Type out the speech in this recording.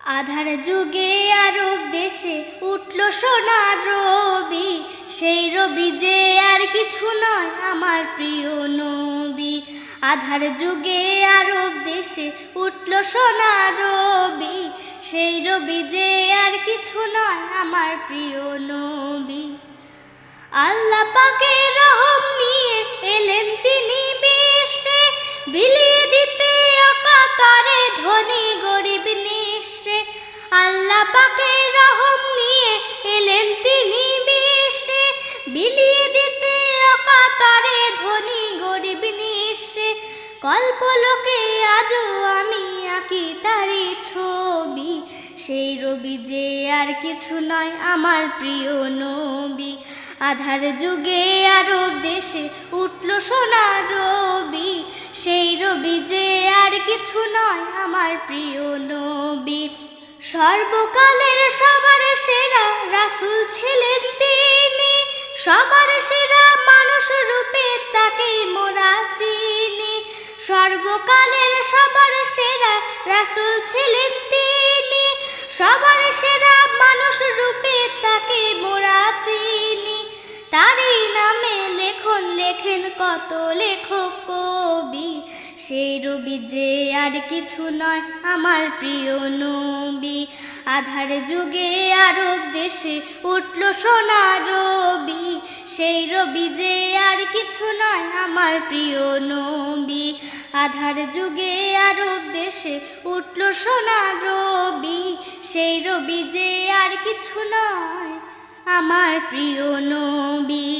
আধার যুগে আরব দেশে উঠল সোনার রবি, সেই রবি যে আর কিছু নয় আমার প্রিয় নবী। আধার যুগে আরব দেশে উঠল সোনার রবি, সেই রবি যে আর কিছু নয় আমার প্রিয় নবী। আল্লাহ পাকের রহম নিয়ে এলেন তিনি বিশ্বে, বিলিয়ে দিতে অকাতরে ধনী গরিব নিঃস্বে। আল্লাহ পাকের রহম নিয়ে এলেন তিনি বিশ্বে, বিলিয়ে দিতে অকাতরে ধনী গরিব নিঃস্বে। কল্পলোকে আজও আমি আঁকি তারি ছবি, সেই রবি যে আর কিছু নয় আমার প্রিয় নবী। আধার যুগে আরব দেশে উঠল সোনার রবি, সেই রবি যে আর কিছু নয় আমার প্রিয় নবী। সর্বকালের সবার সেরা রাসূল ছিলেন তিনি, সবার সেরা মানুষ রূপে তাকে মোরা চিনি। সর্বকালের সবার সেরা রাসূল ছিলেন তিনি, সবার সেরা মানুষ রূপে তাকে মোরা চিনি। তারই নামে লেখন লেখেন কত লেখক কবি, সেই রবি যে আর কিছু নয় আমার প্রিয় নবী। আধার যুগে আরব দেশে উঠল সোনার রবি, সেই রবি যে আর কিছু নয় আমার প্রিয় নবী। আধার যুগে আরব দেশে উঠল সোনার রবি, সেই রবি যে আর কিছু নয় আমার প্রিয় নবী।